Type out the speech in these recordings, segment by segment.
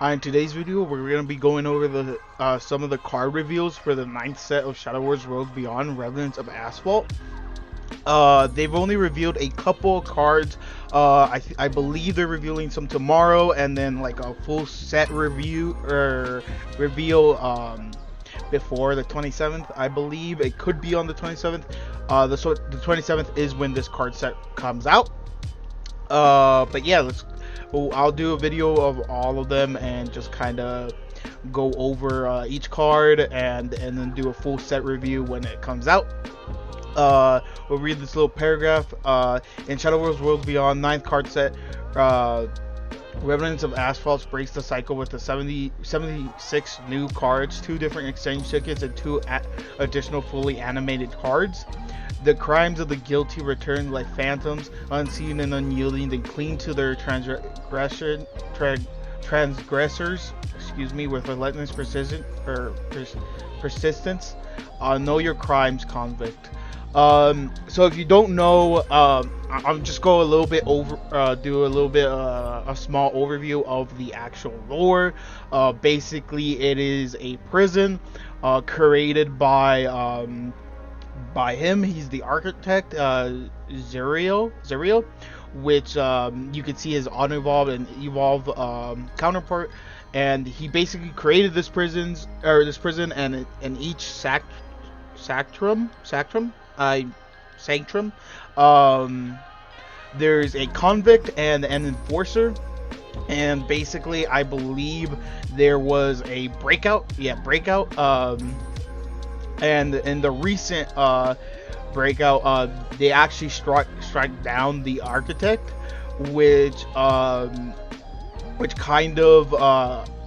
In today's video, we're going to be going over the some of the card reveals for the ninth set of Shadowverse Worlds Beyond Revenants of Azvaldt. They've only revealed a couple of cards. I believe they're revealing some tomorrow, and then like a full set review or reveal before the 27th. I believe it could be on the 27th. The 27th is when this card set comes out. But yeah, I'll do a video of all of them and just kind of go over each card and then do a full set review when it comes out. We'll read this little paragraph. In Shadowverse Worlds Beyond, ninth card set, Revenants of Azvaldt breaks the cycle with the 76 new cards, 2 different exchange tickets, and 2 additional fully animated cards. The crimes of the guilty return like phantoms, unseen and unyielding, they cling to their transgressors, with relentless persistence. Know your crimes, convict. So if you don't know, I'll just go a little bit over, do a little bit, a small overview of the actual lore. Basically, it is a prison, created by him. He's the architect, Zerial, which you can see his unevolved and evolved counterpart, and he basically created this prison, and each sanctum. There's a convict and an enforcer, and basically I believe there was a breakout. And in the recent breakout, they actually strike down the architect, which kind of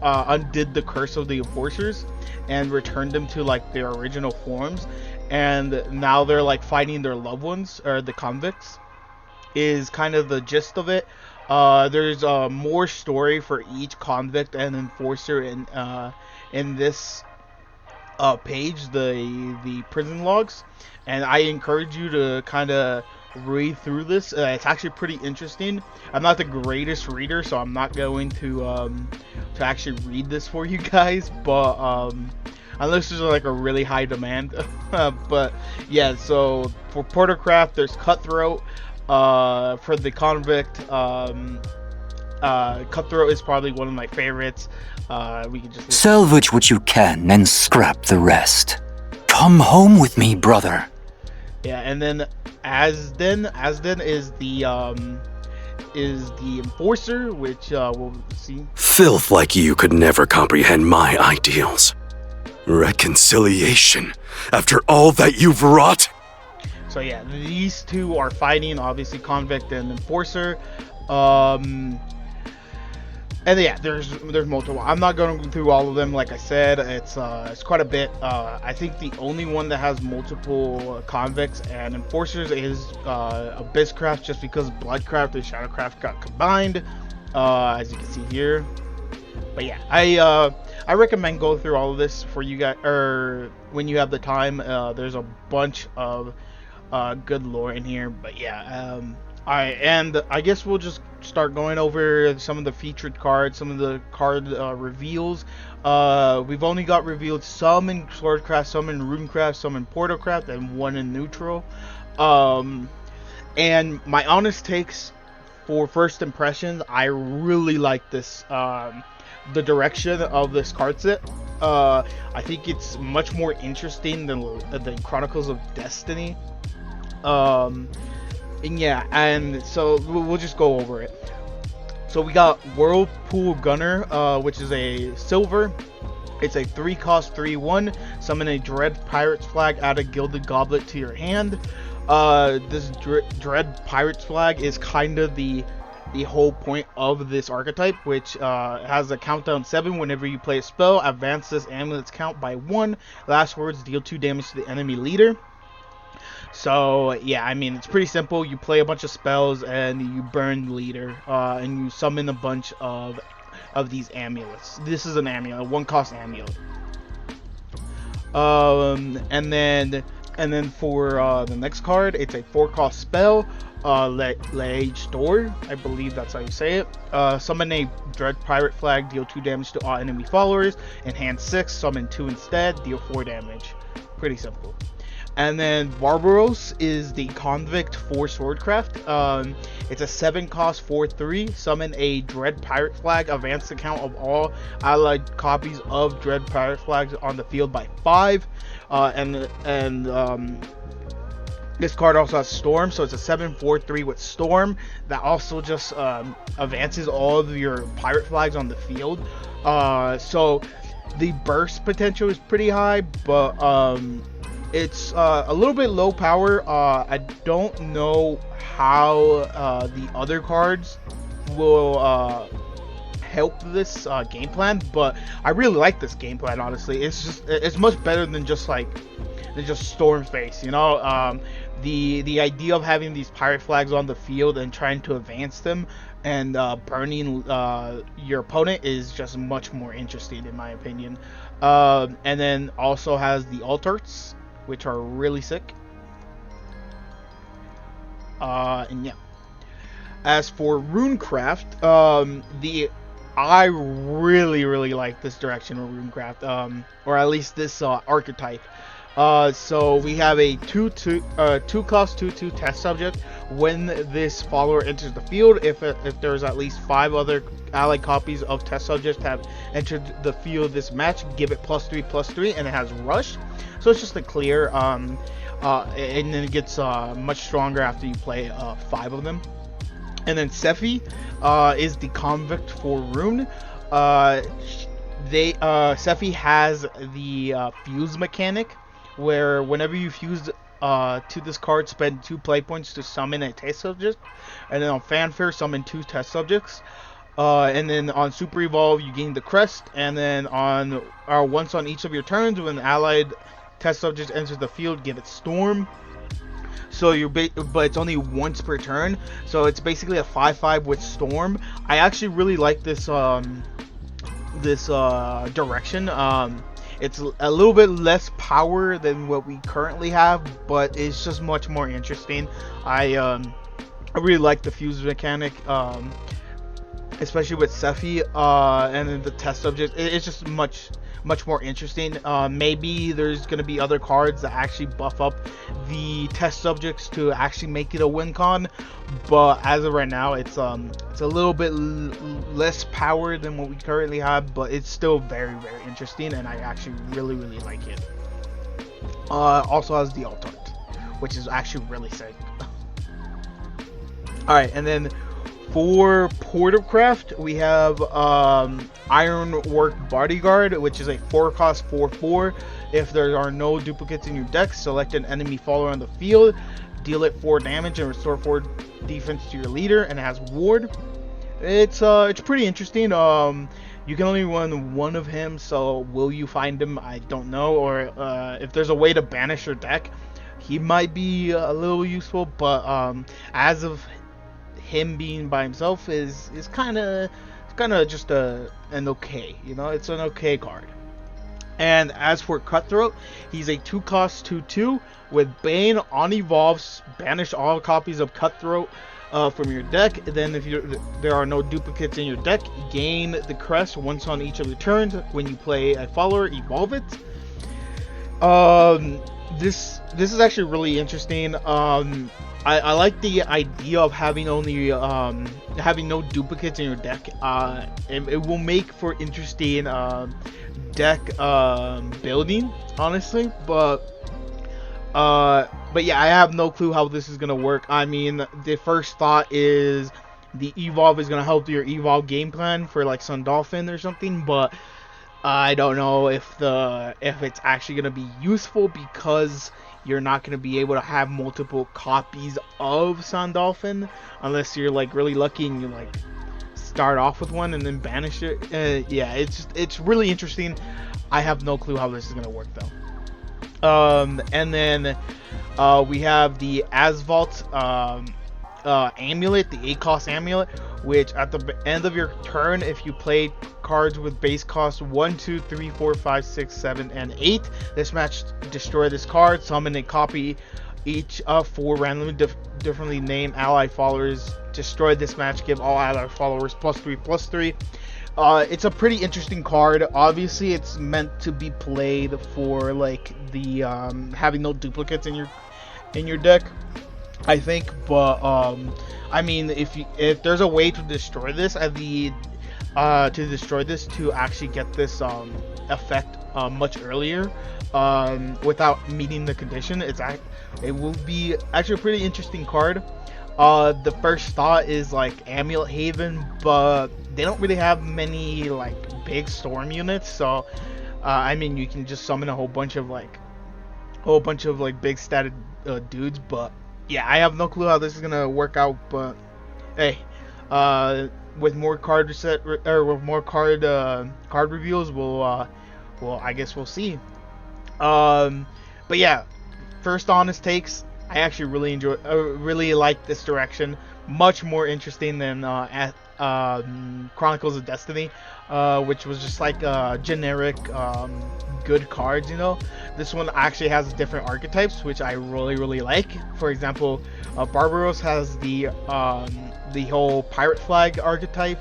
undid the curse of the enforcers and returned them to like their original forms. And now they're like fighting their loved ones, or the convicts, is kind of the gist of it. There's more story for each convict and enforcer in this page, the prison logs, and I encourage you to kind of read through this. It's actually pretty interesting. I'm not the greatest reader, so I'm not going to actually read this for you guys, but unless there's like a really high demand. But yeah, so for Portercraft, there's Cutthroat. For the convict, Cutthroat is probably one of my favorites. We can just salvage what you can and scrap the rest. Come home with me, brother. Yeah, and then Asden is the enforcer, which we'll see. Filth like you could never comprehend my ideals. Reconciliation after all that you've wrought? So yeah, these two are fighting, obviously convict and enforcer. And yeah, there's multiple. I'm not going through all of them. Like I said, it's quite a bit. I think the only one that has multiple convicts and enforcers is Abysscraft, just because Bloodcraft and Shadowcraft got combined, as you can see here. But yeah, I recommend going through all of this for you guys, or when you have the time. There's a bunch of good lore in here. But yeah, and I guess we'll just start going over some of the featured cards, some of the card reveals. We've only got revealed some in Swordcraft, some in Runecraft, some in Portalcraft, and one in Neutral. And my honest takes for first impressions, I really like this, the direction of this card set. I think it's much more interesting than the Chronicles of Destiny. And yeah, and so we'll just go over it. So we got Whirlpool Gunner, which is a silver. It's a 3-cost 3/1. Summon a Dread Pirate's Flag, add a Gilded Goblet to your hand. This Dread Pirate's Flag is kind of the whole point of this archetype, which has a countdown 7. Whenever you play a spell, advance this amulet's count by 1. Last words, deal 2 damage to the enemy leader. So yeah, I mean, it's pretty simple. You play a bunch of spells and you burn the leader, and you summon a bunch of these amulets. This is an amulet, a 1-cost amulet. And then And then for the next card, it's a 4-cost spell, Lage Door, I believe that's how you say it. Summon a Dread Pirate Flag, deal 2 damage to all enemy followers, and hand 6, summon 2 instead, deal 4 damage. Pretty simple. And then Barbaros is the Convict for Swordcraft. It's a 7-cost 4/3. Summon a Dread Pirate Flag. Advance the count of all allied copies of Dread Pirate Flags on the field by 5. This card also has Storm, so it's a 7/4/3 with Storm that also just advances all of your pirate flags on the field. So the burst potential is pretty high, but it's a little bit low power. I don't know how the other cards will help this game plan, but I really like this game plan. Honestly, it's much better than just Storm Face. You know, the idea of having these pirate flags on the field and trying to advance them and burning your opponent is just much more interesting in my opinion. And then also has the altars, which are really sick. And yeah. As for Runecraft, I really like this direction of Runecraft, or at least this archetype. So we have a 2-cost 2/2 test subject. When this follower enters the field, if there's at least 5 other allied copies of test subjects have entered the field this match, give it +3/+3, and it has rush. So it's just a clear, and then it gets much stronger after you play 5 of them. And then Sephi is the Convict for Rune. Sephi has the fuse mechanic, where whenever you fuse to this card, spend 2 play points to summon a test subject, and then on Fanfare, summon 2 test subjects. And then on Super Evolve, you gain the crest, and then on once on each of your turns, when allied test subject enters the field, give it Storm. So but it's only once per turn, so it's basically a 5/5 with Storm. I actually really like this direction. It's a little bit less power than what we currently have, but it's just much more interesting. I really like the fuse mechanic, especially with Sephi, and then the test subject. It's just much more interesting. Maybe there's going to be other cards that actually buff up the test subjects to actually make it a win con, but as of right now, it's a little bit less power than what we currently have, but it's still very interesting, and I actually really like it. Also has the alt art, which is actually really sick. Alright, and then for Portercraft, we have Ironwork Bodyguard, which is a 4-cost 4/4. If there are no duplicates in your deck, select an enemy follower on the field, deal it 4 damage, and restore 4 defense to your leader, and it has Ward. It's pretty interesting. You can only run one of him, so will you find him? I don't know. Or if there's a way to banish your deck, he might be a little useful, but as of him being by himself is kind of just an okay, you know, it's an okay card. And as for Cutthroat, he's a 2-cost 2/2 with Bane. On evolves, banish all copies of Cutthroat from your deck. Then if there are no duplicates in your deck, gain the crest once on each of your turns. When you play a follower, evolve it. This is actually really interesting. I like the idea of having only having no duplicates in your deck. It will make for interesting deck building, honestly. But yeah, I have no clue how this is gonna work. I mean, the first thought is the evolve is gonna help your evolve game plan for like Sun Dolphin or something, but I don't know if it's actually gonna be useful, because you're not going to be able to have multiple copies of Sun Dolphin unless you're like really lucky and you like start off with one and then banish it. Yeah, it's really interesting. I have no clue how this is going to work though. And then we have the Azvaldt amulet, the 8 cost amulet, which at the end of your turn, if you play cards with base cost 1, 2, 3, 4, 5, 6, 7, and 8, this match destroy this card, summon a copy each of 4 randomly differently named ally followers. Destroy this match, give all ally followers +3/+3. It's a pretty interesting card. Obviously, it's meant to be played for like the having no duplicates in your deck, I think. But I mean, if there's a way to destroy this, to actually get this effect much earlier, without meeting the condition, it will be actually a pretty interesting card. The first thought is like Amulet Haven, but they don't really have many like big storm units, so I mean, you can just summon a whole bunch of like big statted dudes. But yeah, I have no clue how this is gonna work out. But hey, with more card card reveals, I guess we'll see. But yeah, first honest takes. I actually really like this direction. Much more interesting than Chronicles of Destiny, which was just like generic good cards. This one actually has different archetypes, which I really like. For example, Barbaros has the whole pirate flag archetype.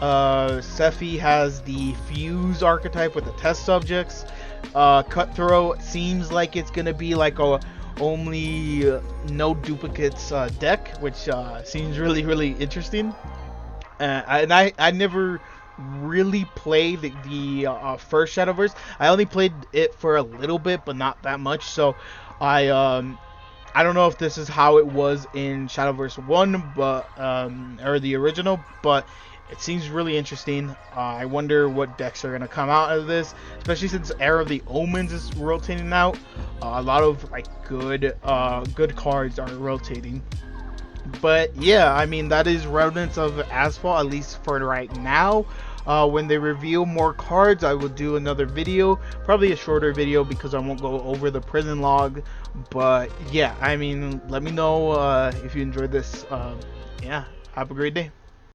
Sephi has the fuse archetype with the test subjects. Cutthroat seems like it's gonna be like a only no duplicates deck, which seems really interesting. And I never really played the first Shadowverse. I only played it for a little bit, but not that much. So I don't know if this is how it was in Shadowverse 1, but or the original, but it seems really interesting. I wonder what decks are going to come out of this, especially since Era of the Omens is rotating out. A lot of like good cards are rotating. But yeah, I mean, that is Revenants of Azvaldt, at least for right now. When they reveal more cards, I will do another video, probably a shorter video because I won't go over the prison log. But yeah, I mean, let me know if you enjoyed this. Yeah, have a great day.